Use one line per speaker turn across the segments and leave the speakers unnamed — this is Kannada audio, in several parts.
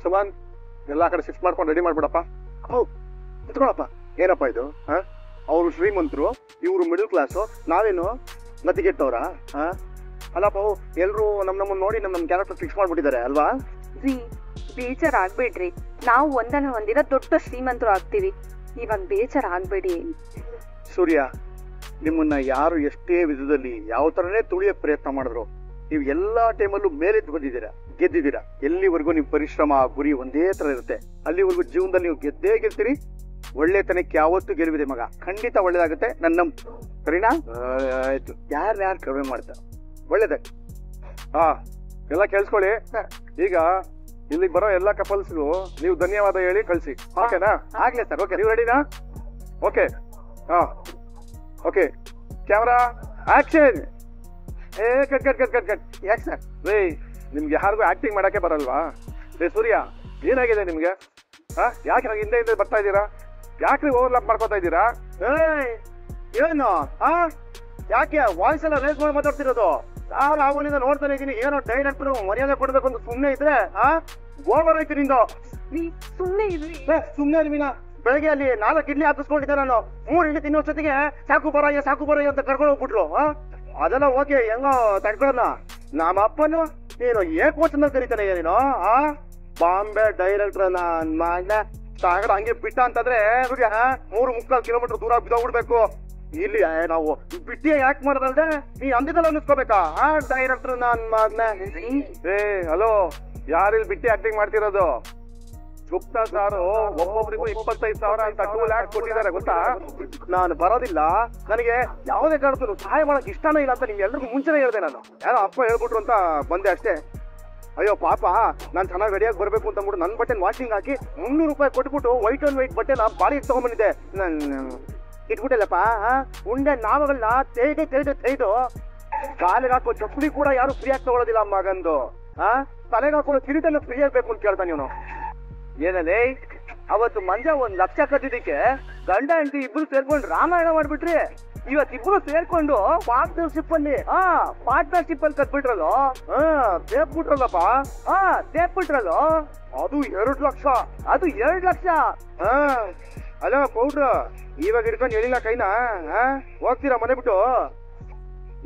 ಸುಮನ್ ಎಲ್ಲಾ ಕಡೆ ಶಿಫ್ಟ್ ಮಾಡ್ಕೊಂಡು ರೆಡಿ ಮಾಡ್ಬಿಡಪ್ಪ. ನಿಂತ್ಕೊಳಪ್ಪ. ಏನಪ್ಪ ಇದು? ಅವ್ರು ಶ್ರೀಮಂತರು, ಇವ್ರು ಮಿಡಲ್ ಕ್ಲಾಸು, ನಾವೇನು ಗತಿಗೆಟ್ಟವ್ರ? ಅಲ್ಲಪ್ಪ, ಎಲ್ರು ನಮ್ಮನ್ನ ನೋಡಿ ನಮ್ಮ ಕ್ಯಾರೆಕ್ಟರ್ ಫಿಕ್ಸ್ ಮಾಡ್ಬಿಟ್ಟಿದ್ದಾರೆ ಅಲ್ವಾ?
ಬೇಜಾರ್ ಆಗ್ಬೇಡ್ರಿ, ನಾವು ಒಂದಲ್ಲ ಒಂದಿನ ದೊಡ್ಡ ಶ್ರೀಮಂತರು ಆಗ್ತೀವಿ. ಇವಾಗ ಬೇಜಾರ್ ಆಗ್ಬೇಡಿ.
ಸೂರ್ಯ, ನಿಮ್ಮನ್ನ ಯಾರು ಎಷ್ಟೇ ವಿಧದಲ್ಲಿ ಯಾವ ತರನೇ ತುಳಿಯಕ್ ಪ್ರಯತ್ನ ಮಾಡಿದ್ರು, ನೀವು ಎಲ್ಲಾ ಟೈಮಲ್ಲೂ ಮೇಲೆದ್ದು ಬಂದಿದ್ದೀರಾ, ಗೆದ್ದಿದ್ದೀರಾ. ಎಲ್ಲಿವರೆಗೂ ನಿಮ್ ಪರಿಶ್ರಮ ಗುರಿ ಒಂದೇ ತರ ಇರುತ್ತೆ, ಅಲ್ಲಿವರೆಗೂ ಜೀವನದಲ್ಲಿ ನೀವು ಗೆದ್ದೇ ಗೆಲ್ತೀರಿ. ಒಳ್ಳೆತನಕ್ಕೆ ಯಾವತ್ತೂ ಗೆಲುವಿದೆ ಮಗ, ಖಂಡಿತ ಒಳ್ಳೇದಾಗುತ್ತೆ. ನನ್ನ ಸರಿನಾ? ಆಯ್ತು, ಯಾರು ಕಡಿಮೆ ಮಾಡ್ತಾರೆ, ಒಳ್ಳೇದಾಗ. ಎಲ್ಲ ಕೇಳಿಸ್ಕೊಳ್ಳಿ. ಈಗ ಇಲ್ಲಿಗೆ ಬರೋ ಎಲ್ಲಾ ಕಪಲ್ಸ್ಗೂ ನೀವು ಧನ್ಯವಾದ ಹೇಳಿ ಕಳ್ಸಿ, ಓಕೆನಾ? ಆಗ್ಲಿ ಸರ್. ಓಕೆ, ನೀವು ರೆಡಿನಾ? Okay. Okay, camera action. Cut cut cut cut cut. ಯಾಕೆ ಸರ್? ರೇ, ನಿಮ್ಗೆ ಯಾರಿಗೂ ಆಕ್ಟಿಂಗ್ ಮಾಡಕ್ಕೆ ಬರಲ್ವಾ? ರೇ ಸೂರ್ಯ, ಏನಾಗಿದೆ ನಿಮ್ಗೆ? ಯಾಕೆ ಹಿಂದೆ ಹಿಂದೆ ಬರ್ತಾ ಇದ್ದೀರಾ? ಯಾಕ್ರಿ ಓವರ್ಲಾಪ್ ಮಾಡ್ಕೋತಾ ಇದ್ದೀರಾ? ಏನು ಯಾಕೆ ವಾಯ್ಸ್ ಎಲ್ಲ ರೇಸ್ ಮಾಡಿ ಮಾತಾಡ್ತಿರೋದು? ನಾನು ಆವಾಗಿಂದ ನೋಡ್ತಾನೆ ಇದ್ದೀನಿ. ಏನೋ ಡೈರೆಕ್ಟರ್ ಮರ್ಯಾದೆ ಕೊಡ್ಬೇಕು ಅಂತ ಸುಮ್ಮನೆ ಇದ್ರೆ ಓವರ್ ಐತಿ ನಿಂದು.
ಸುಮ್ಮನೆ ಇದ್ರಿ.
ಸುಮ್ಮನೆ ಇರ್ವಿನ. ಬೆಳಗ್ಗೆ ಅಲ್ಲಿ 4 ಇಡ್ಲಿ ಹಾಕಿಸ್ಕೊಂಡಿದ್ದೆ ನಾನು. 3 ಇಡ್ಲಿ ತಿನ್ನೋಷ್ಟೊತ್ತಿಗೆ ಸಾಕು ಬರಯ್ಯ ಅಂತ ಕರ್ಕೊಂಡು ಹೋಗ್ಬಿಟ್ರು. ಅದೆಲ್ಲ ಓಕೆ, ಹೆಂಗೋ ತಡ್ಕೊಳ್ಳೋಣ. ನಮ್ಮ ಅಪ್ಪನು ನೀನು ಏಕೋಚನ ಕರೀತಾನೆ ನೀನು. ಬಾಂಬೆ ಡೈರೆಕ್ಟರ್ ನಾನ್ ಸಾಗರ ಹಂಗೆ ಬಿಟ್ಟ ಅಂತಂದ್ರೆ 3.25 ಕಿಲೋಮೀಟರ್ ದೂರ ಬಿದ್ದೋಗ್ಬಿಡ್ಬೇಕು. ಇಲ್ಲಿ ನಾವು ಬಿಟ್ಟಿ ಯಾಕೆ ಮಾಡೋದಲ್ದೆ ನೀ ಅಂದಿದ್ದಲ್ಲ ಅನ್ನಿಸ್ಕೋಬೇಕಾ? ಡೈರೆಕ್ಟರ್ ನಾನ್ ಮಾಡ್ನೆ. ಹಲೋ, ಯಾರಿಲ್ಲಿ ಬಿಟ್ಟಿ ಆಕ್ಟಿಂಗ್ ಮಾಡ್ತಿರೋದು? ಗುಪ್ತಾ ಸಾರು ಒಬ್ಬೊಬ್ರಿಗೂ 25,000 ಅಂತ 2 ಲ್ಯಾಕ್ ಕೊಟ್ಟಿದ್ದಾರೆ ಗೊತ್ತಾ? ನಾನು ಬರೋದಿಲ್ಲ, ನನಗೆ ಯಾವುದೇ ಕಾರಣಕ್ಕೂ ಸಹಾಯ ಮಾಡಕ್ ಇಷ್ಟನೇ ಇಲ್ಲ ಅಂತ ನಿಮ್ಗೆ ಎಲ್ರಿಗೂ ಮುಂಚೆನೆ ಹೇಳಿದೆ. ನಾನು ಯಾರೋ ಅಪ್ಪ ಹೇಳ್ಬಿಟ್ರು ಅಂತ ಬಂದೆ ಅಷ್ಟೇ. ಅಯ್ಯೋ ಪಾಪ, ನಾನು ಚೆನ್ನಾಗಿ ರೆಡಿಯಾಗಿ ಬರ್ಬೇಕು ಅಂತ ಅಂದ್ಬಿಟ್ಟು ನನ್ನ ಬಟ್ಟೆನ ವಾಷಿಂಗ್ ಹಾಕಿ 300 ರೂಪಾಯಿ ಕೊಟ್ಬಿಟ್ಟು ವೈಟ್ ಅಂಡ್ ವೈಟ್ ಬಟ್ಟೆನ ಬಾಡಿ ತಗೊಂಡ್ಬಂದಿದ್ದೆ. ನಾನು ಇಟ್ಬಿಟ್ಟಲ್ಲಪ್ಪ. ಉಂಡೆ ನಾವುಗಳನ್ನ ತೆಯ್ದು ಕಾಲಿಗೆ ಹಾಕೋ ಚಪ್ಪಲಿ ಕೂಡ ಯಾರು ಫ್ರೀಯಾಗಿ ತಗೊಳ್ಳೋದಿಲ್ಲ ಮಗಂದು. ತಲೆಗೆ ಹಾಕೊಳ್ಳೋ ಕಿರೀಟೆಲ್ಲ ಫ್ರೀ ಆಗ್ಬೇಕು ಅಂತ ಕೇಳ್ತಾನೆ ಇವನು. ಏನಲ್ಲಿ ಅವತ್ತು ಮಂಜ 1 ಲಕ್ಷ ಕಟ್ಟಿದ್ದಕ್ಕೆ ಗಂಡ ಹೆಂಡತಿ ಇಬ್ರು ಸೇರ್ಕೊಂಡು ರಾಮಾಯಣ ಮಾಡ್ಬಿಟ್ರಿ. ಇವತ್ತಿಬ್ರು ಸೇರ್ಕೊಂಡು ಪಾರ್ಟ್ನರ್ಶಿಪ್ ಅಲ್ಲಿ ಕಟ್ಬಿಟ್ರಲ್ಲೋ. ತೇಪ್ಬಿಟ್ರಲ್ಲಪ್ಪ. ತೇಪ್ಬಿಟ್ರಲ್ಲೋ. ಅದು 2 ಲಕ್ಷ. ಅದು 2 ಲಕ್ಷ. ಅಲ್ಲ ಪೌಡ್ರ, ಇವಾಗ ಹಿಡ್ಕೊಂಡು ಹೇಳಿಲ್ಲ ಕೈನಾ? ಹೋಗ್ತೀರಾ ಮನೆ ಬಿಟ್ಟು?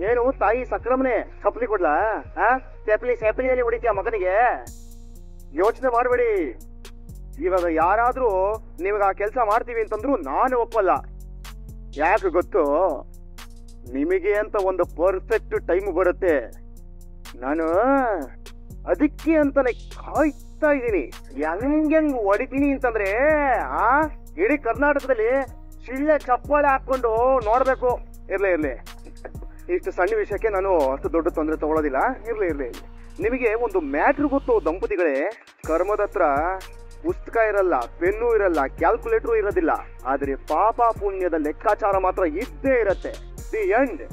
ಏನು ತಾಯಿ ಸಕ್ರಮನೆ ಚಪ್ಪಲಿ ಕೊಡ್ಲಾ? ಚಪ್ಪಲಿಯಲ್ಲಿ ಹೊಡಿತೀಯ ಮಗನಿಗೆ? ಯೋಚನೆ ಮಾಡಬೇಡಿ. ಇವಾಗ ಯಾರಾದ್ರೂ ನಿಮಗೆ ಆ ಕೆಲಸ ಮಾಡ್ತೀವಿ ಅಂತಂದ್ರು ನಾನು ಒಪ್ಪಲ್ಲ. ಯಾಕೆ ಗೊತ್ತು? ನಿಮಗೆ ಅಂತ ಒಂದು ಪರ್ಫೆಕ್ಟ್ ಟೈಮ್ ಬರುತ್ತೆ. ನಾನು ಅದಕ್ಕೆ ಅಂತಾನೆ ಕಾಯ್ತಾ ಇದ್ದೀನಿ. ಹೆಂಗ್ ಹೊಡಿತೀನಿ ಅಂತಂದ್ರೆ ಇಡೀ ಕರ್ನಾಟಕದಲ್ಲಿ ಶಿಳ್ಳೆ ಚಪ್ಪಾಳೆ ಹಾಕೊಂಡು ನೋಡ್ಬೇಕು. ಇರ್ಲಿ, ಇಷ್ಟು ಸಣ್ಣ ವಿಷಯಕ್ಕೆ ನಾನು ಅಷ್ಟು ದೊಡ್ಡ ತೊಂದರೆ ತಗೊಳ್ಳೋದಿಲ್ಲ. ಇರ್ಲಿ. ನಿಮಗೆ ಒಂದು ಮ್ಯಾಟ್ರ್ ಗೊತ್ತು ದಂಪತಿಗಳೇ? ಕರ್ಮದ ಹತ್ರ ಪುಸ್ತಕ ಇರಲ್ಲ, ಪೆನ್ನು ಇರಲ್ಲ, ಕ್ಯಾಲ್ಕುಲೇಟರ್ ಇರೋದಿಲ್ಲ, ಆದ್ರೆ ಪಾಪ ಪುಣ್ಯದ ಲೆಕ್ಕಾಚಾರ ಮಾತ್ರ ಇದ್ದೇ ಇರತ್ತೆ. The end.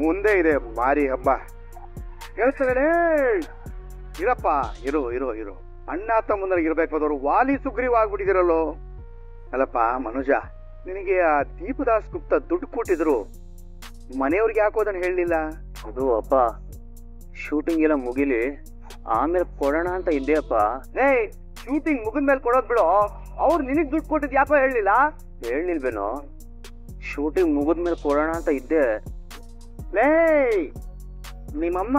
ಮುಂದೆ ಇದೆ ಮಾರಿ ಹಬ್ಬ. ಹೇಳ್ತಾರೆ ಇರಪ್ಪ, ಇರು. ಅಣ್ಣ ತಮ್ಮಂದ್ರೆ ಇರ್ಬೇಕಾದವ್ರು ವಾಲಿ ಸುಗ್ರೀವ್ ಆಗ್ಬಿಟ್ಟಿದಿರಲ್ಲೋ. ಅಲ್ಲಪ್ಪ ಮನುಜ, ನಿನಗೆ ಆ ದೀಪದಾಸ್ ಗುಪ್ತ ದುಡ್ಡು ಕೊಟ್ಟಿದ್ರು, ಮನೆಯವ್ರಿಗೆ ಯಾಕೋದನ್ನ ಹೇಳಲಿಲ್ಲ?
ಅದು ಅಪ್ಪ, ಶೂಟಿಂಗ್ ಎಲ್ಲ ಮುಗಿಲಿ ಆಮೇಲೆ ಕೊಡೋಣ ಅಂತ ಇದ್ದೆ ಅಪ್ಪ.
ಶೂಟಿಂಗ್ ಮುಗಿದ್ಮೇಲೆ ಕೊಡೋದ್ ಬಿಡು. ಅವ್ರು ನಿನಗ್ ದುಡ್ಡು ಕೊಟ್ಟಿದ್ ಯಾಕೋ
ಹೇಳಿಲ್ವೇನೋ? ಶೂಟಿಂಗ್ ಮುಗಿದ್ಮೇಲೆ ಕೊಡೋಣ ಅಂತ ಇದ್ದೆ.
ನಿಮ್ಮಮ್ಮ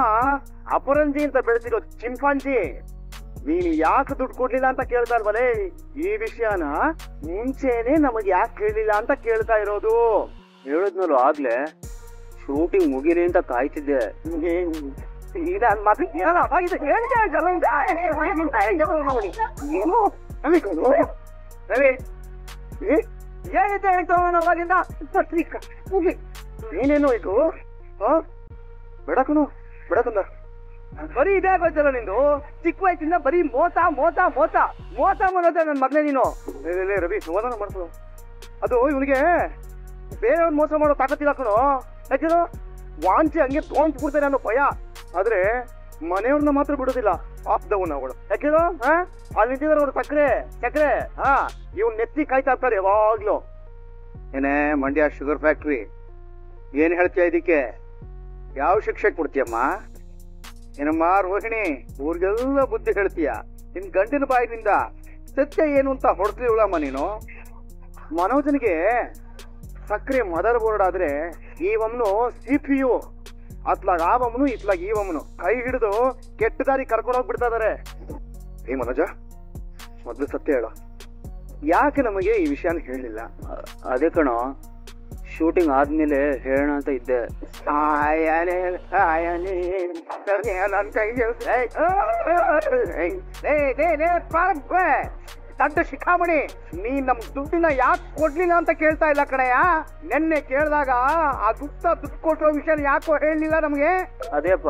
ಅಪರಂಜಿ ಅಂತ ಬೆಳೆಸಿರೋ ಚಿಂಪಾಂಜಿ, ನೀನು ಯಾಕೆ ದುಡ್ಡು ಕೊಡ್ಲಿಲ್ಲ ಅಂತ ಕೇಳ್ತಾ ಇಲ್ವಲೇ? ಈ ವಿಷಯನ ಮುಂಚೆನೆ ನಮಗೆ ಯಾಕೆ ಕೇಳಲಿಲ್ಲ ಅಂತ ಕೇಳ್ತಾ ಇರೋದು.
ಹೇಳಿದ್ನಲ್ಲ ಆಗ್ಲೇ, ಶೂಟಿಂಗ್ ಮುಗಿಲಿ ಅಂತ ಕಾಯ್ತಿದ್ದೆ.
ಏನೇನು ಇದು? ಬೆಡಕನು ಬರೀ ಇದೇ ಆಗೋಯ್ತಲ್ಲ ನಿಂದು. ಚಿಕ್ಕ ವಯಸ್ಸಿಂದ ಬರೀ ಮೋಸ ಮಾಡೋದೇ ನನ್ನ ಮಗನೇ ನೀನು. ರವಿ ಸಮಾಧಾನ ಮಾಡ್ಕೊಳ್ಳು. ಅದು ಇವನಿಗೆ ಬೇರೆಯವ್ರ ಮೋಸ ಮಾಡೋ ತಾಕತ್ತಿಲ್ಲ ಕಣೋ. ಯಾಕೆನೋ ವಾಂಚೆ ಹಂಗೆ ತೋಂಚ್ಬಿಡ್ತಾರೆ ಅನ್ನೋ ಭಯ. ಆದ್ರೆ ಮನೆಯವ್ರನ್ನ ಮಾತ್ರ ಬಿಡೋದಿಲ್ಲ ಪಾಪದವು ನಾವುಗಳು. ಯಾಕೆನೋ ಅಲ್ಲಿ ನಿಂತಿದ್ದಾರೆ ಅವ್ರು ಸಕ್ಕರೆ ಇವ್ನ ನೆತ್ತಿ ಕಾಯ್ತಾ ಇರ್ತಾರೆ ಯಾವಾಗ್ಲೂ. ಏನೇ ಮಂಡ್ಯ ಶುಗರ್ ಫ್ಯಾಕ್ಟ್ರಿ, ಏನ್ ಹೇಳ್ತೀಯ ಇದಕ್ಕೆ? ಯಾವ ಶಿಕ್ಷೆ ಕೊಡ್ತೀಯಮ್ಮ? ಏನಮ್ಮ ರೋಹಿಣಿ, ಊರಿಗೆಲ್ಲ ಬುದ್ಧಿ ಹೇಳ್ತೀಯ. ನಿನ್ ಗಂಡಿನ ಬಾಯಿನಿಂದ ಸತ್ಯ ಏನು ಅಂತ ಹೊಡೆದಿಲ್ಲಮ್ಮ ನೀನು. ಮನೋಜನಿಗೆ ಸಕ್ಕರೆ ಮದರ್ ಬೋರ್ಡ್ ಆದ್ರೆ ಈವಮ್ನು CPU, ಅತ್ಲಾಗ ಆವಮ್ನು ಇತ್ಲಾಗ ಈವಮ್ನು ಕೈ ಹಿಡಿದು ಕೆಟ್ಟ ದಾರಿ ಕರ್ಕೊಂಡು ಹೋಗ್ಬಿಡ್ತಾ ಇದಾರೆ. ಏ ಮನೋಜ, ಮೊದ್ಲು ಸತ್ಯ ಹೇಳು, ಯಾಕೆ ನಮಗೆ ಈ ವಿಷಯನ ಹೇಳಿಲ್ಲ?
ಅದೇ ಕಣೋ, ಶೂಟಿಂಗ್ ಆದ್ಮೇಲೆ ಹೇಳೋಣ ಅಂತ ಇದ್ದೆ.
ದಡ್ಡ ಶಿಖಾಮಣಿ, ನೀ ನಮ್ ದುಡ್ಡಿನ ಯಾಕೆ ಕೊಡ್ಲಿಲ್ಲ ಅಂತ ಕೇಳ್ತಾ ಇಲ್ಲ ಕಣಯ್ಯ. ನೆನ್ನೆ ಕೇಳಿದಾಗ ಆ ದುಡ್ಡು ಕೊಟ್ಟೋ ವಿಷಯ ಯಾಕೋ ಹೇಳಲಿಲ್ಲ ನಮ್ಗೆ.
ಅದೇಪ್ಪ,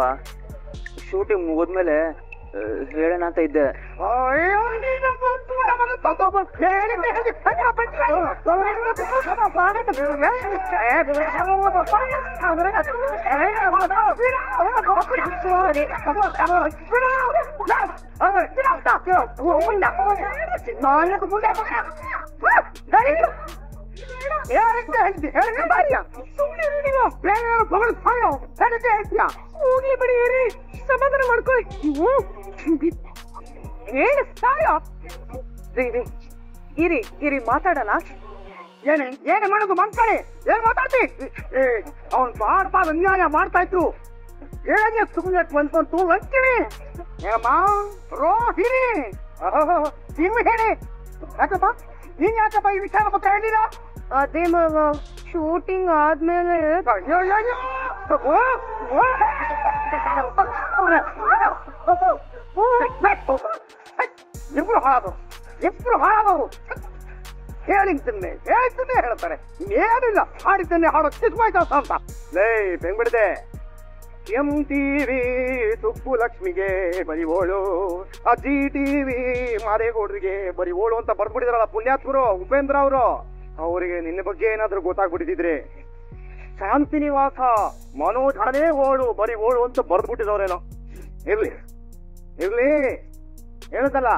ಶೂಟಿಂಗ್ ಮುಗಿದ್ಮೇಲೆ ಹೇಳೋಣ ಅಂತ ಇದ್ದೆ.
ಸಮಾಧಾನ ಮಾಡ್ಕೊಳ್ಳಿ. ಇರಿ ಮಾತಾಡೋಣ.
ಏನೇ ಮಾಡೋದು ಮಾತಾಡಿ, ಏನ್ ಮಾತಾಡ್ತಿ? ಅವ್ನ್ ಬಾಡ್ಬಾರ್ದು ಅನ್ಯಾಯ ಮಾಡ್ತಾ ಇತ್ತು. ಹೇಳಂಗೆ ಸುಮ್ಮನೆ ಬಂದ್ಕೊಂತು ಅಂತೀನಿ. ಏಮ್ಮ ರೋಹಿಣಿ, ನೀವು ಹೇಳಿ ಯಾಕಪ್ಪ, ನೀನ್ ಯಾಕಪ್ಪ ಈ ವಿಚಾರ ಮತ್ತೆ ಹೇಳಿಲ್ಲ?
ಅದೇ ಮಾವ, ಶೂಟಿಂಗ್ ಆದ್ಮೇಲೆ
ಇಬ್ರು ಹಾಳಾದವರು ಹೇಳಿದ್ದನ್ನೇ ಹೇಳ್ತಾರೆ. ಏನಿಲ್ಲ, ಹಾಡಿದ್ದನ್ನೇ ಹಾಡೋ ಚಿಕ್ಕಮಾಯ್ತಾಸ ಅಂತ. ಲೇ ಬೆಂಗ್ಬಿಡದೆ, MTV ಸುಬ್ಬು ಲಕ್ಷ್ಮಿಗೆ ಬರಿವೋಳು, GTV ಮಾದೇಗೌಡರಿಗೆ ಬರಿವೋಳು ಅಂತ ಬರ್ಬಿಟ್ಟಿದ್ರಲ್ಲ ಪುಣ್ಯಾತ್ಮರು ಉಪೇಂದ್ರ ಅವರು. ಅವರಿಗೆ ನಿನ್ನ ಬಗ್ಗೆ ಏನಾದ್ರೂ ಗೊತ್ತಾಗ್ಬಿಟ್ಟಿದ್ರೆ ಶಾಂತಿನಿವಾಸ ಮನೋಜ್ ಹಣನೇ ಓಳು ಬರಿ ಓಳು ಅಂತ ಬರ್ದ್ಬಿಟ್ಟಿದವ್ರೇನೋ. ಇರ್ಲಿ ಹೇಳುದಲ್ಲ,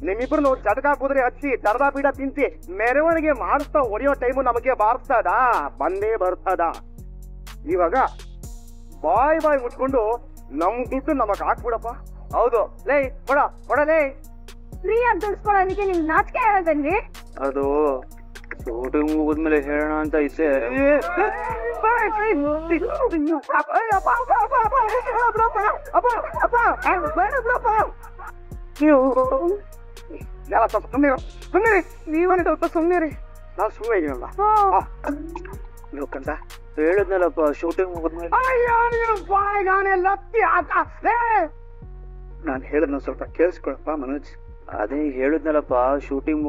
ನಿಮ್ಮಿಬ್ರು ಜಟಕ ಕುದುರೆ ಹಚ್ಚಿ ತರದ ಬೀಡ ತಿಂತಿ ಮೆರವಣಿಗೆ ಮಾಡಿಸ್ತಾ ಹೊಡೆಯೋ ಟೈಮು ನಮಗೆ ಬಂದೇ ಬರ್ತದ. ಇವಾಗ ಬಾಯ್ ಮುಚ್ಕೊಂಡು ನಮ್ ದುಡ್ಡು ನಮಗ್ ಹಾಕ್ಬಿಡಪ್ಪ. ಹೌದು ಲೇ, ಕೊಡಲೇ
ಫ್ರೀ ಅಂತ ಉಳಿಸ್ಕೊಳ್ಳೋದಕ್ಕೆ ನಿಮ್ಗೆ ನಾಚಿಕೆ ಹೇಳೋದನ್ರಿ.
ಅದು ಶೂಟಿಂಗ್ ಮುಗಿದ್ಮೇಲೆ ಹೇಳೋಣ ಅಂತ ಇದ್ದೆ.
ನೀವೇ ಸ್ವಲ್ಪ ಸುಮ್ಮನೆ, ನಾವು ಸುಮ್ಮನೆ ಇದೀನಲ್ಲ.
ಕಂದ ಹೇಳಿದ್ನಲ್ಲಪ್ಪ, ಶೂಟಿಂಗ್ ಮುಗಿದ್ಮೇಲೆ.
ನಾನು ಹೇಳದ್ನ ಸ್ವಲ್ಪ ಕೇಳಿಸ್ಕೊಳಪ್ಪ ಮನೋಜ್.
ಅದೇ ಹೇಳಿದ್ನಲ್ಲಪ್ಪ, ಶೂಟಿಂಗ್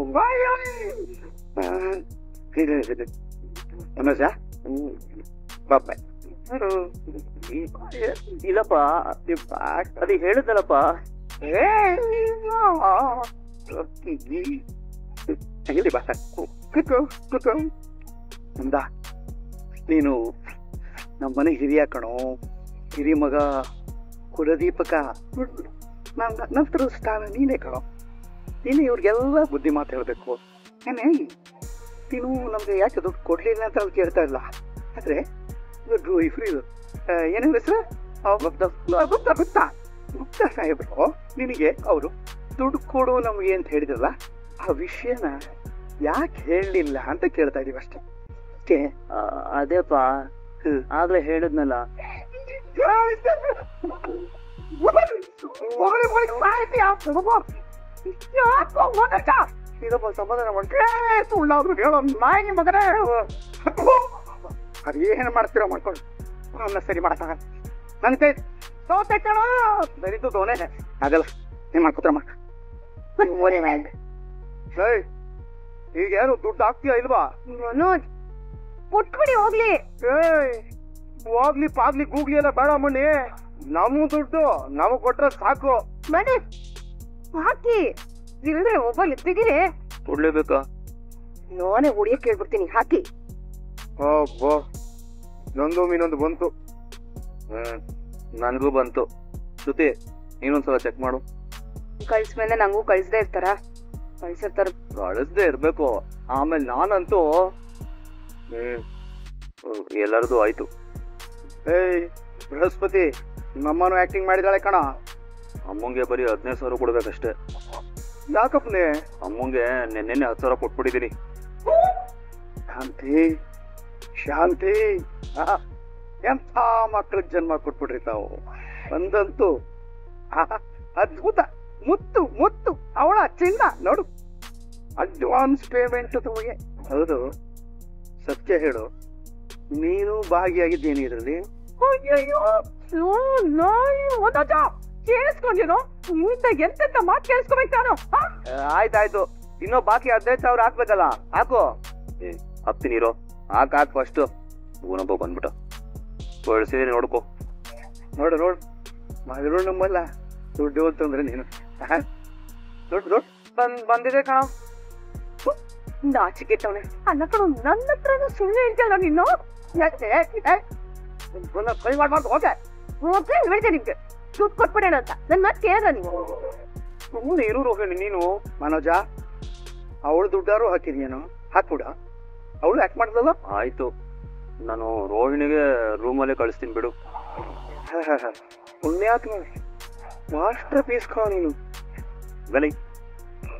ಮನೋಜ ಬಾಯ್.
ಇಲ್ಲಪ್ಪ, ಅದೇ ಹೇಳಿದ್ನಲ್ಲಪ್ಪ.
ಅಂದ ನೀನು ನಮ್ಮನೆ ಹಿರಿಯ ಕಣೋ, ಹಿರಿ ಮಗ, ಕುಲದೀಪಕ. ನಂತರ ಸ್ಥಾನ ನೀನೇ ಕಣೋ. ನೀನು ಇವ್ರಿಗೆಲ್ಲ ಬುದ್ಧಿ ಮಾತು ಹೇಳ್ಬೇಕು. ಏನೇ ನೀನು ನಮ್ಗೆ ಯಾಕೆ ದುಡ್ಡು ಕೊಡ್ಲಿಲ್ಲ ಅಂತ ಅವ್ರು ಕೇಳ್ತಾ ಇಲ್ಲ. ಆದ್ರೆ ದುಡ್ಡು ಇಫ್ರೀದು ಏನೇ ಹೆಸರು ಗುಪ್ತಾ ಸಾಹೇಬ್ರು ನಿನಗೆ ಅವರು ದುಡ್ಡು ಕೊಡು ನಮ್ಗೆ ಅಂತ ಹೇಳಿದ್ರಲ್ಲ, ಆ ವಿಷಯನ ಯಾಕೆ ಹೇಳಲಿಲ್ಲ ಅಂತ ಕೇಳ್ತಾ ಇದೀವಿ ಅಷ್ಟೇ.
ಅದೇಪ್ಪ, ಆಗ್ಲೇ ಹೇಳಿದ್ನಲ್ಲ.
ಸಮಾಧಾನ ಮಾಡ್ಕೊಳ್ಳಾದ್ರು ಹೇಳೋ ನಾಯಿ ಮಗನೇ. ಅದೇನು ಮಾಡ್ತೀರೋ ಮಾಡ್ಕೊಂಡು ನನ್ನ ಸರಿ ಮಾಡಕ್ಕಾಗಲ್ಲ. ನನ್ನ ಕೈ ಸೋತೆ ಕಣ, ಬರೀತು ದೋನೆ ಆಗಲ್ಲ. ನೀನ್ ಮಾಡ್ಕೊತಾರ ಮಾಡ. ಈಗೇನು ದುಡ್ಡು ಹಾಕ್ತೀಯ ಇಲ್ವಾ?
ಮನೋಜ್ ಕೊಟ್ಬಿಡಿ ಹೋಗ್ಲಿ.
ಹೋಗ್ಲಿ ಪಾಗ್ಲಿ ಗೂಗ್ಲಿ ಎಲ್ಲ ಬೇಡ ಮಣ್ಣಿ. ನಮ್ಮ ದುಡ್ಡು ನಮಗ್ ಕೊಟ್ರೆ ಸಾಕು.
ಮನೆ ಹಾಕಿ ಇಲ್ದ್ರೆ ಒಬ್ಬ ತೆಗಿರಿ.
ಕೊಡ್ಲೇಬೇಕಾ?
ನಾನೇ ಹೊಡಿಯಕ್ ಕೇಳ್ಬಿಡ್ತೀನಿ, ಹಾಕಿ.
ನಂದು ಇನ್ನೊಂದು ಬಂತು.
ನನ್ಗೂ ಬಂತು. ಶ್ರುತಿ, ನೀನೊಂದ್ಸಲ ಚೆಕ್ ಮಾಡು.
ಕಳ್ಸ್ಮೇಲೆ ನಂಗೂ ಕಳ್ಸದೇ ಇರ್ತಾರ? ಕಳ್ಸಿರ್ತಾರ.
ಕಳಿಸ್ದೇ ಇರ್ಬೇಕು. ಆಮೇಲೆ ನಾನಂತೂ ಎಲ್ಲರದು ಆಯ್ತು.
ಬೃಹಸ್ಪತಿ, ನಮ್ಮನು ಆಕ್ಟಿಂಗ್ ಮಾಡಿದಾಳೆ ಕಣ.
ಅಮ್ಮಂಗೆ ಬರೀ 15,000 ಕೊಡ್ಬೇಕಷ್ಟೇ.
ಯಾಕಪ್ಪನೇ?
ಅಮ್ಮಂಗೆ ನೆನ್ನೆ 10,000 ಕೊಟ್ಬಿಟ್ಟಿದ್ದೀನಿ.
ಶಾಂತಿ ಶಾಂತಿ, ಎಂಥ ಮಕ್ಕಳಿಗೆ ಜನ್ಮ ಕೊಟ್ಬಿಟ್ರಿ ತಾವು. ಒಂದಂತೂ ಅದ್ಭುತ, ಮುತ್ತು ಮುತ್ತು ಅವಳ ಚಿನ್ನ ನೋಡು. ಅಡ್ವಾನ್ಸ್ ಪೇಮೆಂಟ್ ತಮಗೆ. ಹೌದು, ಸತ್ಯ ಹೇಳು, ನೀನು ಭಾಗಿಯಾಗಿದ್ದೇನೆ ಇದರಲ್ಲಿ?
ಕೇಳಿಸ್ಕೊಂಡೇನೋ ನಿಮ್ಮಿಂದ ಎಂತೆಂತ ಮಾತು ಕೇಳಿಸ್ಕೋಬೇಕು ನಾನು.
ಆಯ್ತಾಯ್ತು, ಇನ್ನೂ ಬಾಕಿ 15,000 ಹಾಕ್ಬೇಕಲ್ಲ, ಹಾಕು.
ಹಾಕ್ತೀನಿರೋ, ಹಾಕ್ ಫಸ್ಟ್. ಊನಪ್ಪ ಬಂದ್ಬಿಟ್ಟ, ಬಳಸಿದೀನಿ ನೋಡ್ಕೊ.
ನೋಡು ನೋಡು, ಮಗಳು ನಮ್ಮಲ್ಲ, ದುಡ್ಡು ಅಂತಂದ್ರೆ ನೀನು ದುಡ್ಡು
ಬಂದಿದೆ ಕಣ. ನಾಚಿಕೆಟ್ಟವನೆ ಅಲ್ಲ ಕಣ, ನನ್ನ ಹತ್ರನೂ ಸುಳ್ಳು ಹೇಳ್ತಿಯಲ್ಲ ನೀನು.
ಕೈ ಮಾಡ್ಬಾರ್ದು. ಹೋಗೆ
ಹೋಗ್ರೆ ಹೇಳ್ದೆ ನಿಮ್ಗೆ ದುಡ್ಡು ಕೊಟ್ಬಿಡೋಣ ಅಂತ. ನನ್ ಮಾತು ಕೇಳ ನೀವು.
ಸುಮ್ಮನೆ ಇರು ರೋಹಿಣಿ ನೀನು. ಮನೋಜ, ಅವಳು ದುಡ್ಡಾರು ಹಾಕಿದ್ಯೇನು? ಹಾಕ್ಬಿಡ, ಅವಳು ಯಾಕೆ ಮಾಡ್ದಲ್ಲ?
ಆಯ್ತು, ನಾನು ರೋಹಿಣಿಗೆ ರೂಮಲ್ಲೇ ಕಳಿಸ್ತೀನಿ ಬಿಡು.
ಪುಣ್ಯಾತ್ಮ, ಮಾಸ್ಟರ್ ಪೀಸ್ ಕಾ ನೀನು.
ಬಲಿ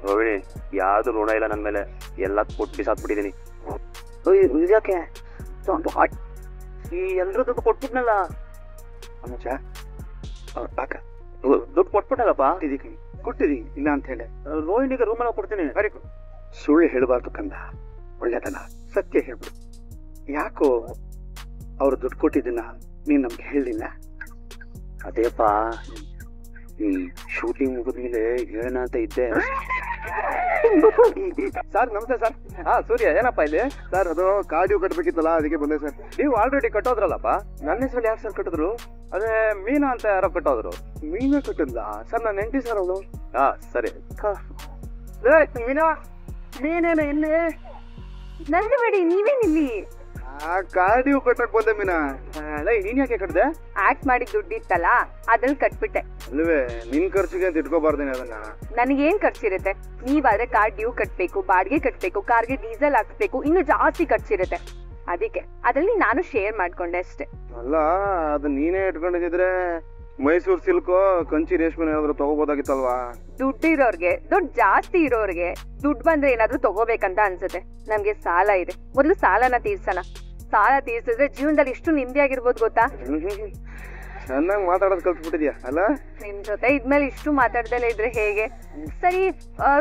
ರೋಹಿಣಿ, ಯಾವ್ದು ಋಣ ಇಲ್ಲ ನನ್ನ ಮೇಲೆ, ಎಲ್ಲ ಕೊಟ್ಟು ಬಿಸಾಕ್ಬಿಟ್ಟಿದ್ದೀನಿ.
ಯಾಕೆ ಈ ಎಲ್ರೂ ದುಡ್ಡು ಕೊಟ್ಬಿಟ್ನಲ್ಲ ಮನೋಜ.
ದುಡ್ಡು ಕೊಟ್ಬಿಟ್ಟಲ್ಲಪ್ಪ.
ಕೊಟ್ಟಿದಿ ಇಲ್ಲ ಅಂತ ಹೇಳಿ
ರೋಹಿಣಿಗೆ ರೂಮಲ್ಲಿ ಕೊಡ್ತೀನಿ.
Very good. ಸುಳ್ಳು ಹೇಳಬಾರ್ದು ಕಂದ, ಒಳ್ಳೆದಲ್ಲ. ಸತ್ಯ ಹೇಳ್ಬಿಡು. ಯಾಕೋ ಅವ್ರು ದುಡ್ಡು ಕೊಟ್ಟಿದ್ದನ್ನ ನೀನ್ ನಮ್ಗೆ ಹೇಳಲಿಲ್ಲ?
ಅದೇಪ್ಪ, ಈ ಶೂಟಿಂಗ್ ಮುಗಿದ್ಮೇಲೆ ಹೇಳೋಣ ಅಂತ ಇದ್ದೆ.
ಸರ್ ನಮಸ್ತೆ ಸರ್. ಸೂರ್ಯ, ಏನಪ್ಪ ಇಲ್ಲಿ? ಸರ್ ಅದು ಕಾರ್ಡಿಯೋ ಕಟ್ಬೇಕಿತ್ತಲ್ಲ, ಅದಕ್ಕೆ ಬಂದೆ ಸರ್.
ನೀವು ಆಲ್ರೆಡಿ ಕಟ್ಟೋದ್ರಲ್ಲಪ್ಪ.
ನನ್ನ ಹೆಸರು ಯಾರು ಸರ್ ಕಟ್ಟಿದ್ರು?
ಅದೇ ಮೀನಾ ಅಂತ ಯಾರೋ ಕಟ್ಟೋದ್ರು.
ಮೀನಾ ಕಟ್ಟಿದ್ಲ ಸರ್? ನನ್ನ ಹೆಂಡತಿ ಸರ್ ಅವಳು.
ಸರಿ.
ಮೀನಾ, ನೀನೇನ ಇಲ್ಲಿ?
ನಂದು ಬೇಡಿ, ನೀವೇನಿಲ್ಲಿ?
ಕಾರ್ಡಿಯೋ ಕಟ್ಟಕ್ ಬಂದೆ ಮೀನಾ. ನೀನ್ ಯಾಕೆ ಕಟ್ಟಿದೆ?
ಆಕ್ಟ್ ಮಾಡಿದ ದುಡ್ಡಿತ್ತಲ್ಲ, ಅದ್ರಲ್ಲಿ ಕಟ್ಬಿಟ್ಟೆ.
ಅಲ್ವೇ, ನಿನ್ ಖರ್ಚಿಗೆ ಅಂತ ಇಟ್ಕೋಬಾರ್ದೇನೆ ಅದನ್ನ.
ನನಗೇನ್ ಖರ್ಚಿರುತ್ತೆ? ನೀವಾದ್ರೆ ಕಾರ್ ಡ್ಯೂ ಕಟ್ಬೇಕು, ಬಾಡಿಗೆ ಕಟ್ಬೇಕು, ಕಾರ್ಗೆ ಡೀಸೆಲ್ ಹಾಕ್ಸ್ಬೇಕು, ಇನ್ನು ಜಾಸ್ತಿ ಖರ್ಚಿರುತ್ತೆ. ಅದಕ್ಕೆ ಅದ್ರಲ್ಲಿ ನಾನು ಶೇರ್ ಮಾಡ್ಕೊಂಡೆ ಅಷ್ಟೇ.
ಅಲ್ಲ, ಅದು ನೀನೇ ಇಟ್ಕೊಂಡಿದ್ರೆ ಮೈಸೂರು ಸಿಲ್ಕೋ ಕಂಚಿ ರೇಷ್ಮೆ ಏನಾದ್ರು ತಗೋಬೋದಾಗಿತ್ತಲ್ವಾ?
ದುಡ್ಡು ಇರೋರ್ಗೆ, ದುಡ್ಡು ಜಾಸ್ತಿ ಇರೋರ್ಗೆ ದುಡ್ಡು ಬಂದ್ರೆ ಏನಾದ್ರು ತಗೋಬೇಕಂತ ಅನ್ಸುತ್ತೆ. ನಮ್ಗೆ ಸಾಲ ಇದೆ, ಮೊದಲು ಸಾಲನ ತೀರ್ಸೋಣ. ಸಾಲ ತೀರ್ಸಿದ್ರೆ ಜೀವನದಲ್ಲಿ ಎಷ್ಟು ನೆಮ್ಮದಿಯಾಗಿರ್ಬೋದು ಗೊತ್ತಾ?
ಚೆನ್ನಾಗಿ ಮಾತಾಡೋದು ಕಲ್ತ್ಬಿಟ್ಟಿದ್ಯಾ ಅಲ್ಲ?
ನಿಮ್ ಜೊತೆ ಇದ್ಮೇಲೆ ಇಷ್ಟು ಮಾತಾಡ್ದಲೇ ಇದ್ರೆ ಹೇಗೆ? ಸರಿ,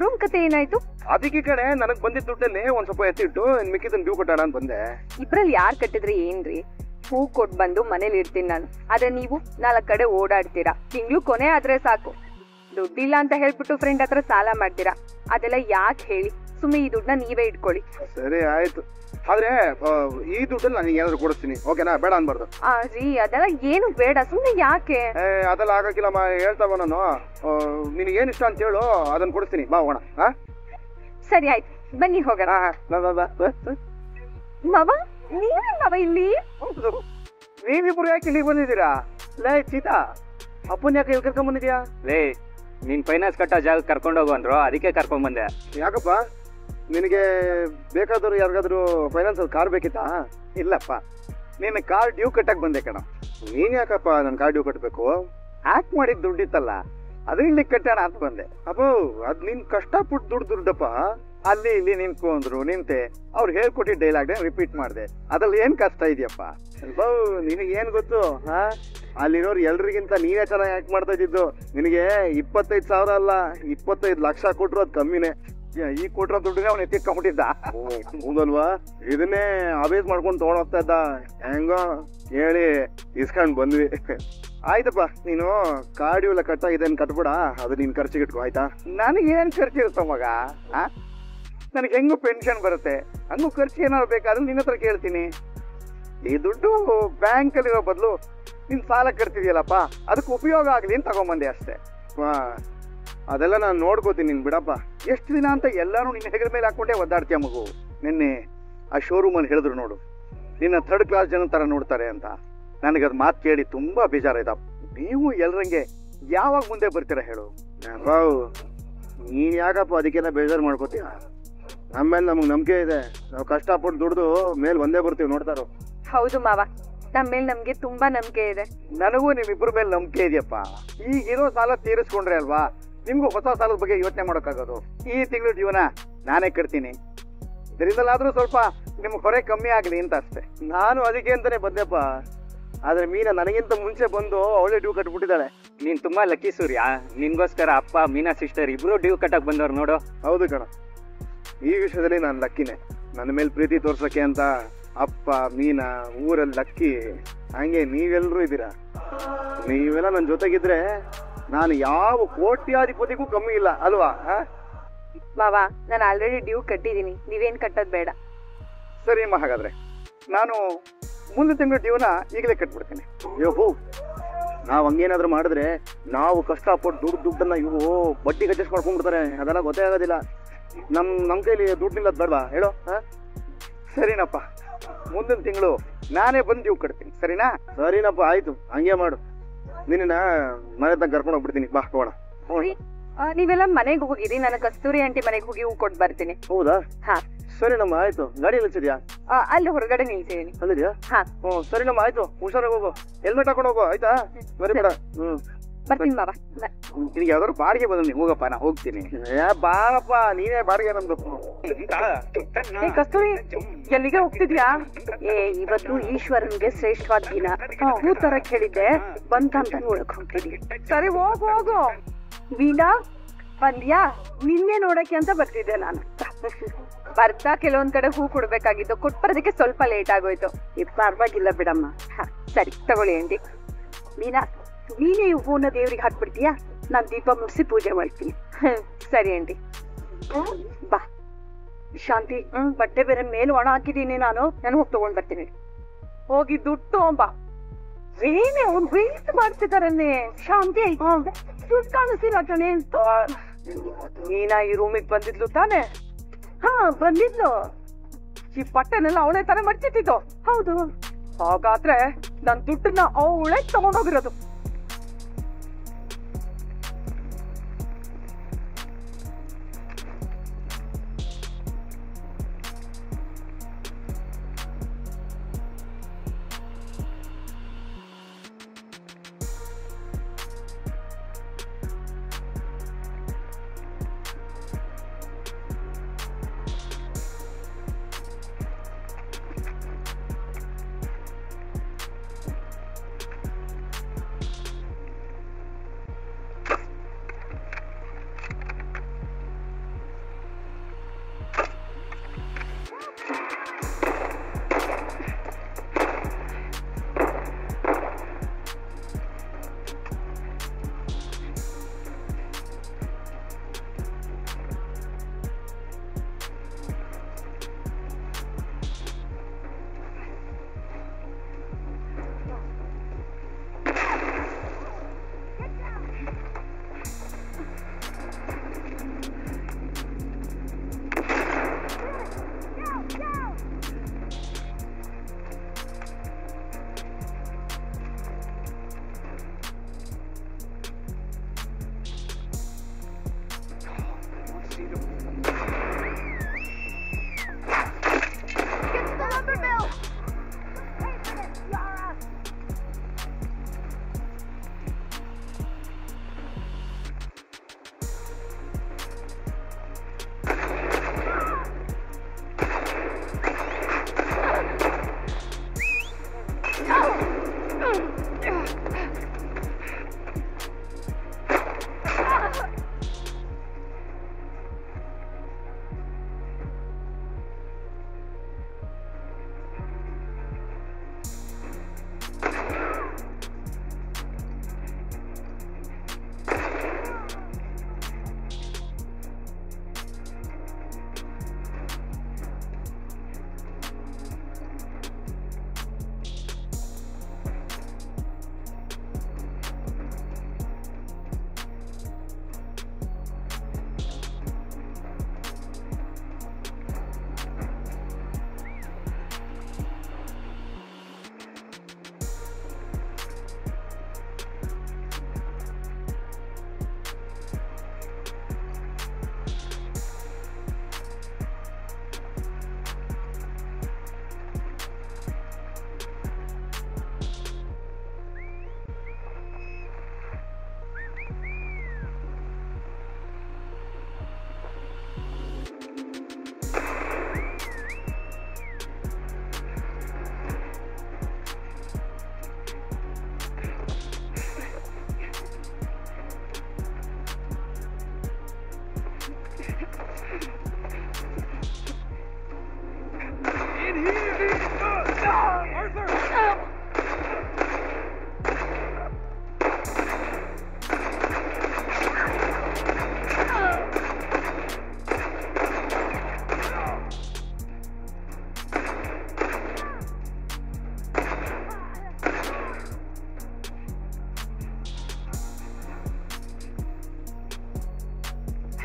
ರೂಮ್ ಕತೆ ಏನಾಯ್ತು?
ಅದಕ್ಕೆ ಕಡೆ ನನಗ್ ಬಂದಿದ್ದ ದುಡ್ಡಲ್ಲಿ ಒಂದ್ ಸ್ವಲ್ಪ ಎತ್ತಿಟ್ಟು ಮಿಕ್ಕಿದನ್ ಡ್ಯೂ ಕಟ್ಟಾಡ ಅಂತ ಬಂದೆ.
ಇಬ್ರಲ್ಲಿ ಯಾರ್ ಕಟ್ಟಿದ್ರೆ ಏನ್ರಿ? ಹೂ ಕೊಟ್ ಬಂದು ಮನೇಲಿ ಇರ್ತೀನಿ ನಾನು, ಆದ್ರೆ ನೀವು 4 ಕಡೆ ಓಡಾಡ್ತೀರಾ. ತಿಂಗ್ಳು ಕೊನೆ ಆದ್ರೆ ಸಾಕು, ದುಡ್ಡಿಲ್ಲ ಅಂತ ಹೇಳ್ಬಿಟ್ಟು ಫ್ರೆಂಡ್ ಹತ್ರ ಸಾಲ ಮಾಡ್ತೀರಾ. ಅದೆಲ್ಲ ಯಾಕೆ ಹೇಳಿ? ಸುಮ್ಮನೆ ಈ ದುಡ್ಡನ್ನ ನೀವೇ ಇಟ್ಕೊಳ್ಳಿ.
ಸರಿ ಆಯ್ತು, ಆದ್ರೆ ಈ ದುಡ್ಡಲ್ಲಿ ನಾನು ಏನಾದ್ರು ಕೊಡಿಸ್ತೀನಿ, ಓಕೆನಾ? ಬೇಡ ಅನ್ಬಾರ್ದು.
ರೀ, ಅದೆಲ್ಲ ಏನು ಬೇಡ, ಸುಮ್ಮನೆ ಯಾಕೆ?
ಅದೆಲ್ಲ ಆಗಕ್ಕಿಲ್ಲಮ್ಮ, ಹೇಳ್ತಾವ ನಾನು. ನಿನಗೆ ಏನ್ ಇಷ್ಟ ಅಂತ ಹೇಳು, ಅದನ್ನ ಕೊಡಿಸ್ತೀನಿ, ಬಾ ಹೋಗೋಣ.
ಸರಿ ಆಯ್ತು, ಬನ್ನಿ ಹೋಗೋಣ. ಮಾವ, ನೀವೇ ಮಾವ ಇಲ್ಲಿ?
ನೀವಿಬ್ರು ಯಾಕೆ ಇಲ್ಲಿಗೆ ಬಂದಿದ್ದೀರಾ? ಲೇ ಸೀತಾ, ಅಪ್ಪನ್ ಯಾಕೆ ಇಲ್ಲಿ ಕರ್ಕೊಂಡ್ ಬಂದಿದ್ಯಾ?
ಲೇ, ನೀನ್ ಫೈನಾನ್ಸ್ ಕಟ್ಟೋ ಜಾಗ ಕರ್ಕೊಂಡೋಗು ಅಂದ್ರು, ಅದಕ್ಕೆ ಕರ್ಕೊಂಡ್ ಬಂದೆ.
ಯಾಕಪ್ಪ, ನಿನಗೆ ಬೇಕಾದ್ರು ಯಾರಿಗಾದ್ರು ಫೈನಾನ್ಸ್ ಕಾರ್ ಬೇಕಿತ್ತಾ? ಇಲ್ಲಪ್ಪ, ನೀನು ಕಾರ್ ಡ್ಯೂ ಕಟ್ಟಕ್ ಬಂದೆ ಕಣ. ನೀನ್ ಯಾಕಪ್ಪ ನನ್ ಕಾರ್ ಡ್ಯೂ ಕಟ್ಟಬೇಕು? ಆಕ್ಟ್ ಮಾಡಿದ್ ದುಡ್ಡಿತ್ತಲ್ಲ, ಅದು ಇಲ್ಲಿ ಕಟ್ಟೋಣ ಅಂತ ಬಂದೆ. ಅಪ್ಪೋ, ಅದ್ ನಿನ್ ಕಷ್ಟಪಟ್ಟು ದುಡ್ಡಪ್ಪ. ಅಲ್ಲಿ ಇಲ್ಲಿ ನಿಂತ್ಕೊಂಡ್ರು, ನಿಂತೆ, ಅವ್ರು ಹೇಳ್ಕೊಟ್ಟಿದ್ದ ಡೈಲಾಗ್ ರಿಪೀಟ್ ಮಾಡಿದೆ. ಅದ್ರಲ್ಲಿ ಏನ್ ಕಷ್ಟ ಇದೆಯಪ್ಪ? ನಿನಗೆ ಏನ್ ಗೊತ್ತು? ಅಲ್ಲಿರೋರು ಎಲ್ರಿಗಿಂತ ನೀನೇ ಚೆನ್ನಾಗಿ ಆಕ್ಟ್ ಮಾಡ್ತಾ ಇದ್ದಿದ್ದು. ನಿನಗೆ 25,000 ಅಲ್ಲ, 25 ಲಕ್ಷ ಕೊಟ್ರು ಅದ್ ಕಮ್ಮಿನೇ. ಈ ಕೊಟ್ರ ದುಡ್ಡಿಗೆ ಅವ್ನು ಎತ್ತಿಟ್ಕೊಂಡ್ಬಿಟ್ಟಿದ್ದ. ಹೌದಲ್ವಾ? ಇದನ್ನೇ ಅಬೇಸ್ ಮಾಡ್ಕೊಂಡು ತಗೊಂಡೋಗ್ತಾ ಇದ್ದ. ಹೆಂಗೋ ಹೇಳಿ ಇಸ್ಕೊಂಡ್ ಬಂದ್ವಿ. ಆಯ್ತಪ್ಪ, ನೀನು ಕಾರ್ಡಿಯೋ ಎಲ್ಲ ಕಟ್ಟಾಗಿದ್ದೇನು ಕಟ್ಬಿಡ, ಅದು ನೀನ್ ಖರ್ಚಿಗೆ ಇಟ್ಕೋ, ಆಯ್ತಾ? ನನಗೇನ್ ಖರ್ಚು ಇರುತ್ತ ಮಗ? ನನಗೆ ಹೆಂಗು ಪೆನ್ಷನ್ ಬರುತ್ತೆ, ಹಂಗೂ ಖರ್ಚು ಏನಾದ್ರು ಬೇಕಾದ್ರೆ ನಿನ್ನ ಹತ್ರ ಕೇಳ್ತೀನಿ. ಈ ದುಡ್ಡು ಬ್ಯಾಂಕಲ್ಲಿ ಇರೋ ಬದಲು ನಿನ್ ಸಾಲ ಕಟ್ತಿದ್ಯಲ್ಲಪ್ಪ, ಅದಕ್ಕೆ ಉಪಯೋಗ ಆಗ್ಲಿ ಅಂತ ತಗೊಂಬಂದೆ ಅಷ್ಟೇ. ಅದೆಲ್ಲ ನಾನು ನೋಡ್ಕೋತೀನಿ, ನೀನ್ ಬಿಡಪ್ಪ. ಎಷ್ಟು ದಿನ ಅಂತ ಎಲ್ಲಾನು ನಿನ್ನ ಹೆಗಲ ಮೇಲೆ ಹಾಕೊಂಡೆ ಒದ್ದಾಡ್ತೀಯ ಮಗು. ನಿನ್ನೆ ಆ ಶೋರೂಮಲ್ಲಿ ಹೇಳಿದ್ರು ನೋಡು, ನಿನ್ನ 3rd ಕ್ಲಾಸ್ ಜನ ತರ ನೋಡ್ತಾರೆ ಅಂತ. ನನಗದ್ ಮಾತು ಕೇಳಿ ತುಂಬಾ ಬೇಜಾರಾಯ್ತಪ್ಪ. ನೀವು ಎಲ್ರಂಗೆ ಯಾವಾಗ ಮುಂದೆ ಬರ್ತೀರಾ ಹೇಳು? ನೀನ್ ಯಾಕಪ್ಪ ಅದಕ್ಕೆಲ್ಲ ಬೇಜಾರು ಮಾಡ್ಕೋತೀಯ? ಆಮೇಲೆ ನಮಗ್ ನಂಬಿಕೆ ಇದೆ, ನಾವು ಕಷ್ಟಪಟ್ಟು ದುಡ್ದು ಮೇಲೆ ಒಂದೇ ಬರ್ತೀವಿ, ನೋಡ್ತಾರೋ?
ಹೌದು ಮಾವ, ನಮ್ಮ ಮೇಲೆ ನಮ್ಗೆ ತುಂಬಾ ನಂಬಿಕೆ ಇದೆ.
ನನಗೂ ನಿಮ್ಮಿಬ್ಬರ ಮೇಲೆ ನಂಬಿಕೆ ಇದೆಯಪ್ಪ. ಈಗಿರೋ ಸಾಲ ತೀರಿಸ್ಕೊಂಡ್ರೆ ಅಲ್ವಾ ನಿಮ್ಗೂ ಹೊಸ ಸಾಲದ ಬಗ್ಗೆ ಯೋಚನೆ ಮಾಡೋಕ್ಕಾಗೋದು. ಈ ತಿಂಗಳು ಜೀವನ ನಾನೇ ಕಟ್ತೀನಿ, ಇದರಿಂದಲಾದ್ರೂ ಸ್ವಲ್ಪ ನಿಮ್ಗೆ ಹೊರೆ ಕಮ್ಮಿ ಆಗಲಿ ಅಂತ ಅಷ್ಟೇ. ನಾನು ಅದಕ್ಕೆ ಅಂತಾನೆ ಬಂದೆಪ್ಪ. ಆದ್ರೆ ಮೀನಾ ನನಗಿಂತ ಮುಂಚೆ ಬಂದು ಅವಳೇ ಡ್ಯೂ ಕಟ್ಬಿಟ್ಟಿದ್ದಾಳೆ.
ನೀನ್ ತುಂಬಾ ಲಕ್ಕಿ ಸೂರ್ಯ. ನಿನ್ಗೋಸ್ಕರ ಅಪ್ಪ ಮೀನಾ ಸಿಸ್ಟರ್ ಇಬ್ರು ಡ್ಯೂ ಕಟ್ಟಕ್ ಬಂದವ್ರು ನೋಡು.
ಹೌದು ಕಣ, ಈ ವಿಷಯದಲ್ಲಿ ನಾನು ಲಕ್ಕಿನೇ. ನನ್ನ ಮೇಲೆ ಪ್ರೀತಿ ತೋರ್ಸಕ್ಕೆ ಅಂತ ಅಪ್ಪ ಮೀನಾ ಊರಲ್ಲಿ ಲಕ್ಕಿ, ಹಂಗೆ ನೀವೆಲ್ಲರೂ ಇದ್ದೀರಾ. ನೀವೆಲ್ಲ ನನ್ನ ಜೊತೆಗಿದ್ರೆ ನಾನು ಯಾವ ಕೋಟ್ಯಾಧಿಪತಿಗೂ ಕಮ್ಮಿ ಇಲ್ಲ ಅಲ್ವಾ?
ಮಾವ, ನಾನು ಆಲ್ರೆಡಿ ಡ್ಯೂ ಕಟ್ಟಿದೀನಿ, ನೀವೇನ್ ಕಟ್ಟೋದ್ ಬೇಡ.
ಸರಿ ಅಮ್ಮ, ಹಾಗಾದ್ರೆ ನಾನು ಮುಂದಿನ ತಿಂಗಳು ಡ್ಯೂನ ಈಗಲೇ ಕಟ್ಬಿಡ್ತೀನಿ. ಯೋಹೋ, ನಾವು ಹಂಗೇನಾದ್ರೂ ಮಾಡಿದ್ರೆ ನಾವು ಕಷ್ಟಪಟ್ಟು ದುಡ್ಡನ್ನ ಇವು ಬಡ್ಡಿ ಕಚ್ಚಿಸ್ ಮಾಡ್ಕೊಂಡ್ಬಿಡ್ತಾರೆ. ಅದೆಲ್ಲ ಗೊತ್ತೇ ಆಗೋದಿಲ್ಲ. ನಮ್ಮ ಕೈಲಿ ದುಡ್ಡು ನಿಲ್ಲೋದು ಬೇಡವಾ ಹೇಳೋ? ಸರಿನಪ್ಪ, ಮುಂದಿನ ತಿಂಗಳು ನಾನೇ ಬಂದು ಡ್ಯೂ ಕಟ್ತೀನಿ. ಸರಿನಾ? ಸರಿನಪ್ಪ, ಆಯ್ತು, ಹಂಗೆ ಮಾಡು. ನಿನ್ನ ಮನೆ ತನಕ ಕರ್ಕೊಂಡು ಹೋಗ್ಬಿಡ್ತೀನಿ. ಬಾ ಹೋಗೋಣ.
ನೀವೆಲ್ಲ ಮನೆಗೆ ಹೋಗಿರಿ, ನಾನು ಕಸ್ತೂರಿ ಆಂಟಿ ಮನೆಗೆ ಹೋಗಿ ಹೂ ಕೊಟ್ಟು ಬರ್ತೀನಿ.
ಹೌದಾ?
ಹಾ
ಸರಿನಮ್ಮ, ಆಯ್ತು. ಗಾಡಿ ನಿಲ್ಸಿದ್ಯಾ?
ಅಲ್ಲಿ ಹೊರಗಡೆ ನಿಲ್ಸಿದೀನಿ.
ಅಲ್ಲಿದ್ಯಾ?
ಹಾ.
ಸರಿನಮ್ಮ, ಆಯ್ತು. ಹುಷಾರಾಗಿ ಹೋಗು, ಹೆಲ್ಮೆಟ್ ಹಾಕೊಂಡು ಹೋಗು, ಆಯ್ತಾ? ಬರೀ ಬೇಡ.
ಬರ್ತೀನಿ ಮಾವ.
ನಿನಗೆ ಯಾವ್ದಾದ್ರು ಬಾಡಿಗೆ ಬಂದ ನೀ ಹೋಗಪ್ಪ, ನಾ ಹೋಗ್ತೀನಿ. ಬಾರಪ್ಪ, ನೀನೇ ಬಾಡಿಗೆ ನಮ್ದು.
ಕಸ್ತೂರಿ, ಎಲ್ಲಿಗೆ ಹೋಗ್ತಿದ್ಯಾ? ಇವತ್ತು ಈಶ್ವರನ್ಗೆ ಶ್ರೇಷ್ಠವಾದ ದಿನ, ಹೂ ತರಕ್ ಹೇಳಿದ್ದೆ, ಬಂತ ಅಂತ ನೋಡಕ್ ಹೋಗ್ತಿದ್ವಿ. ಸರಿ, ಹೋಗು ಹೋಗು. ವೀಣಾ ಬಂದ್ಯಾ? ನಿನ್ನೆ ನೋಡಕ್ಕೆ ಅಂತ ಬರ್ತಿದ್ದೆ ನಾನು. ಬರ್ತಾ ಕೆಲವೊಂದ್ ಕಡೆ ಹೂ ಕೊಡ್ಬೇಕಾಗಿತ್ತು, ಕೊಟ್ಬರೋದಕ್ಕೆ ಸ್ವಲ್ಪ ಲೇಟ್ ಆಗೋಯ್ತು. ಪರವಾಗಿಲ್ಲ ಬಿಡಮ್ಮ. ಸರಿ ತಗೊಳ್ಳಿ ಆಂಟಿ. ವೀಣಾ, ನೀನೇ ಈ ಹೂನ ದೇವ್ರಿಗೆ ಹಾಕ್ಬಿಡ್ತೀಯಾ? ನಾನ್ ದೀಪ ಮುಗಿಸಿ ಪೂಜೆ ಮಾಡ್ತೀನಿ. ಸರಿ ಆಂಟಿ. ಬಾ ಶಾಂತಿ, ಬಟ್ಟೆ ಬೇರೆ ಮೇಲೆ ಒಣ ಹಾಕಿದೀನಿ ನಾನು ಹೋಗಿ ತಗೊಂಡ್ ಬರ್ತೀನಿ. ಹೋಗಿ ದುಡ್ಡು ತಗೊಂಬಾ. ಏನೇ ಅವ್ನು ವೇಸ್ಟ್ ಮಾಡ್ತಿದಾರನ್ನೇ. ಶಾಂತಿ, ದುಡ್ಡು ಕಾಣಿಸ್ತಿಲ್ಲ ಕಣೆ. ನೀನಾ ಈ ರೂಮಿಗೆ ಬಂದಿದ್ಲು ತಾನೆ? ಹಾ, ಬಂದಿದ್ಲು. ಈ ಬಟ್ಟೆನೆಲ್ಲ ಅವಳೇ ತಾನೇ ಮಡ್ಚಿಟ್ಟಿದ್ದು? ಹೌದು. ಹಾಗಾದ್ರೆ ನನ್ ದುಡ್ಡನ್ನ ಅವಳೇ ತಗೊಂಡೋಗಿರೋದು.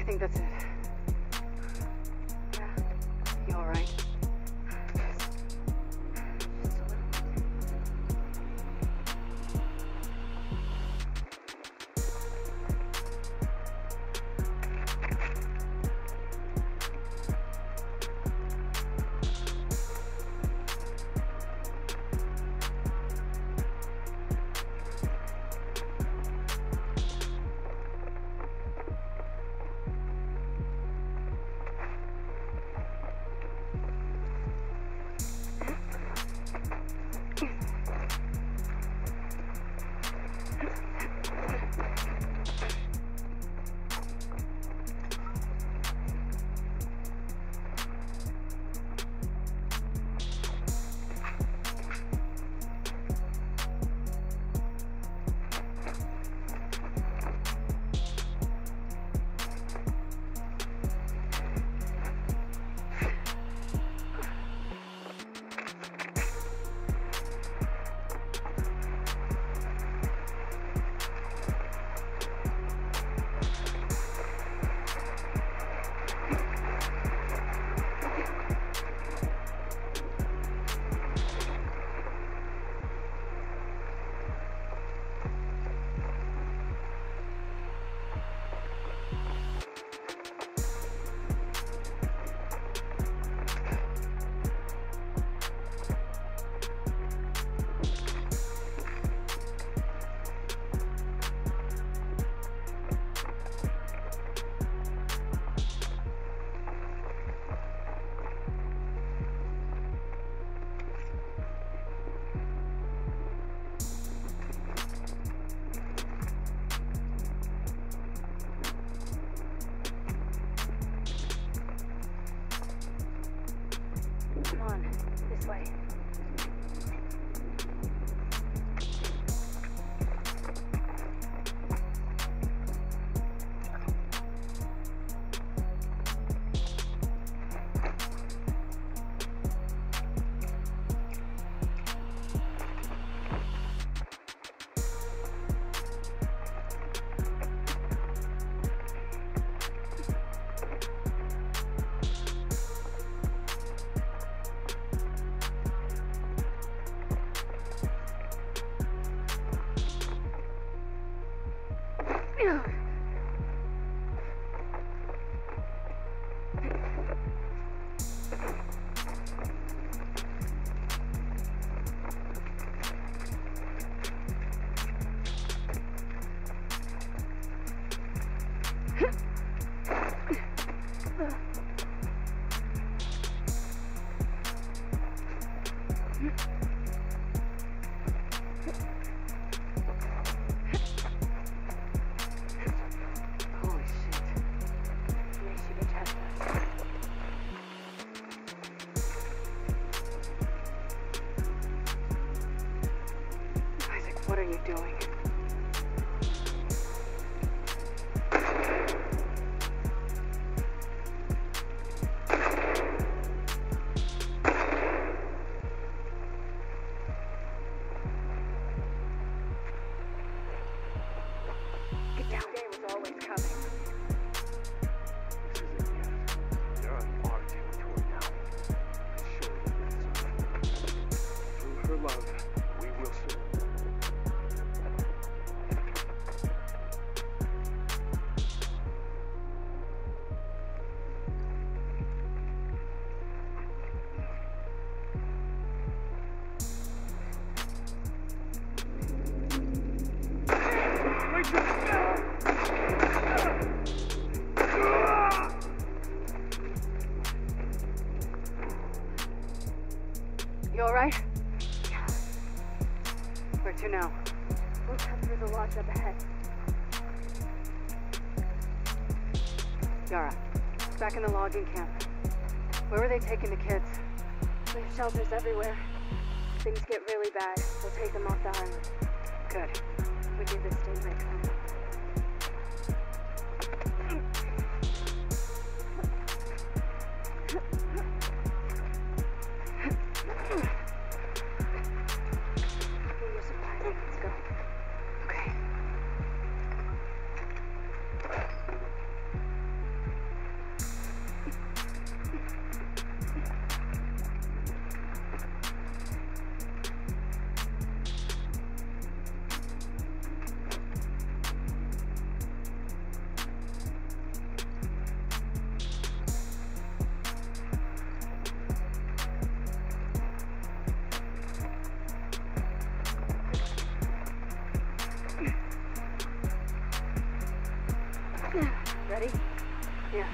think that's it.
Yeah.
You all right? Come on, this way. Holy shit.
Maybe she can trust us.
Isaac, what are you doing?
Get down. Day was always coming.
This is it. They're on our territory now. Through her love, we will surrender.
You all right? Where to now?
We'll cut through the lodge up ahead.
Yara, back in the logging camp. Where were they taking the kids?
We have shelters everywhere. If things get really bad, we'll take them off the island.
Good.
We do this day next time. Your supplies. Let's go.
Okay. Ready? Yeah.